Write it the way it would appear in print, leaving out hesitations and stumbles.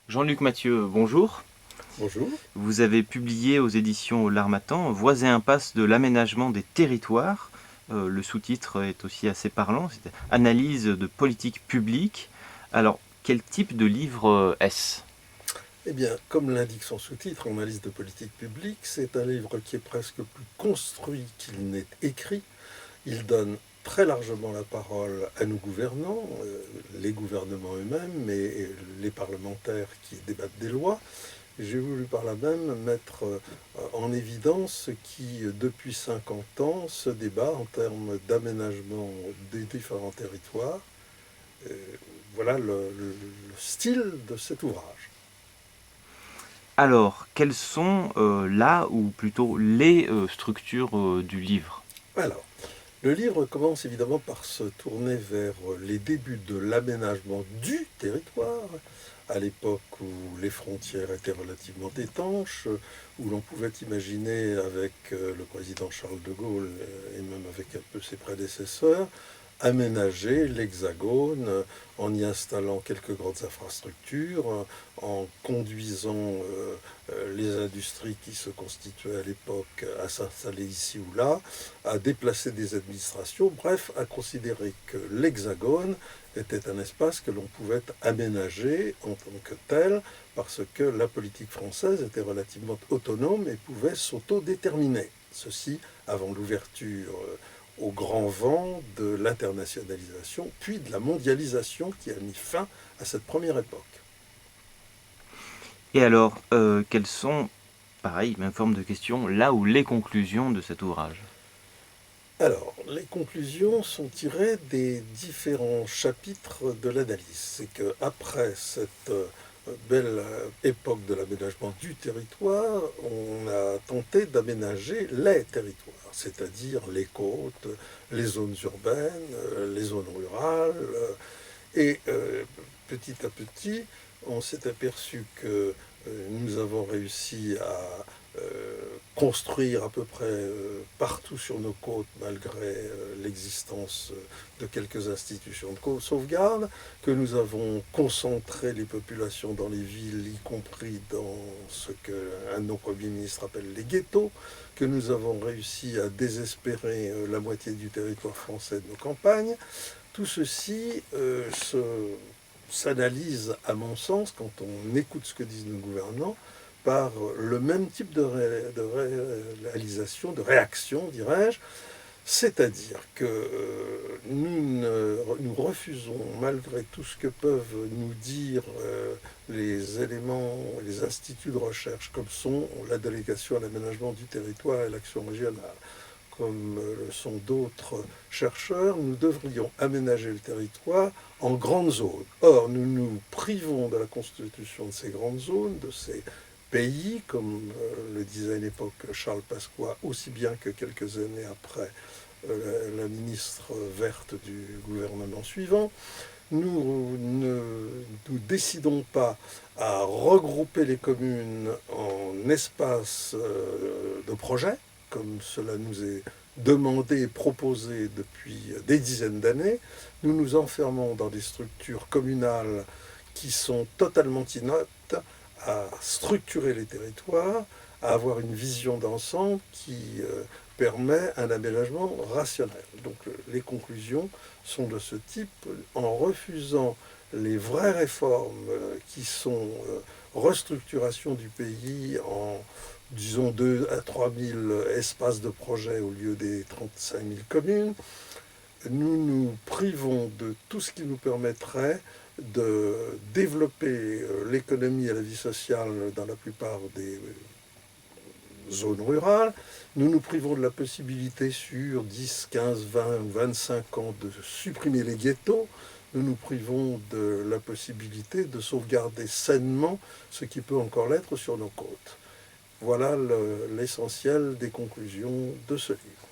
Jean-Luc Mathieu, bonjour. Bonjour. Vous avez publié aux éditions L'Harmattan Voies et impasses de l'aménagement des territoires. Le sous-titre est aussi assez parlant, c'est Analyse de politique publique. Alors, quel type de livre est-ce? Eh bien, comme l'indique son sous-titre, Analyse de politique publique, c'est un livre qui est presque plus construit qu'il n'est écrit. Il donne très largement la parole à nos gouvernants, les gouvernements eux-mêmes, et les parlementaires qui débattent des lois. J'ai voulu par là même mettre en évidence ce qui, depuis 50 ans, se débat en termes d'aménagement des différents territoires. Euh, voilà le style de cet ouvrage. Alors, quelles sont là, ou plutôt les structures du livre? Alors, le livre commence évidemment par se tourner vers les débuts de l'aménagement du territoire, à l'époque où les frontières étaient relativement étanches, où l'on pouvait imaginer avec le président Charles de Gaulle et même avec un peu ses prédécesseurs, aménager l'Hexagone en y installant quelques grandes infrastructures, en conduisant les industries qui se constituaient à l'époque à s'installer ici ou là, à déplacer des administrations, bref, à considérer que l'Hexagone était un espace que l'on pouvait aménager en tant que tel, parce que la politique française était relativement autonome et pouvait s'autodéterminer. Ceci avant l'ouverture au grand vent de l'internationalisation, puis de la mondialisation qui a mis fin à cette première époque. Et alors, quelles sont, pareil, même forme de question, là où les conclusions de cet ouvrage? Alors, les conclusions sont tirées des différents chapitres de l'analyse. C'est qu'après cette belle époque de l'aménagement du territoire, on a tenté d'aménager les territoires, c'est-à-dire les côtes, les zones urbaines, les zones rurales. Et petit à petit, on s'est aperçu que nous avons réussi à construire à peu près partout sur nos côtes, malgré l'existence de quelques institutions de sauvegarde, que nous avons concentré les populations dans les villes, y compris dans ce qu'un de nos premiers ministres appelle les ghettos, que nous avons réussi à désespérer la moitié du territoire français de nos campagnes. Tout ceci s'analyse, à mon sens, quand on écoute ce que disent nos gouvernants, par le même type de réalisation, de réaction, dirais-je, c'est-à-dire que nous refusons, malgré tout ce que peuvent nous dire les éléments, les instituts de recherche, comme sont la délégation à l'aménagement du territoire et l'action régionale, comme le sont d'autres chercheurs, nous devrions aménager le territoire en grandes zones. Or, nous nous privons de la constitution de ces grandes zones, de ces pays, comme le disait à une époque Charles Pasqua, aussi bien que quelques années après la ministre verte du gouvernement suivant. Nous ne nous décidons pas à regrouper les communes en espaces de projet, comme cela nous est demandé et proposé depuis des dizaines d'années. Nous nous enfermons dans des structures communales qui sont totalement inaptes à structurer les territoires, à avoir une vision d'ensemble qui permet un aménagement rationnel. Donc les conclusions sont de ce type. En refusant les vraies réformes qui sont restructuration du pays en, disons, 2 à 3 000 espaces de projet au lieu des 35 000 communes, nous nous privons de tout ce qui nous permettrait de développer l'économie et la vie sociale dans la plupart des zones rurales. Nous nous privons de la possibilité sur 10, 15, 20 ou 25 ans de supprimer les ghettos. Nous nous privons de la possibilité de sauvegarder sainement ce qui peut encore l'être sur nos côtes. Voilà l'essentiel des conclusions de ce livre.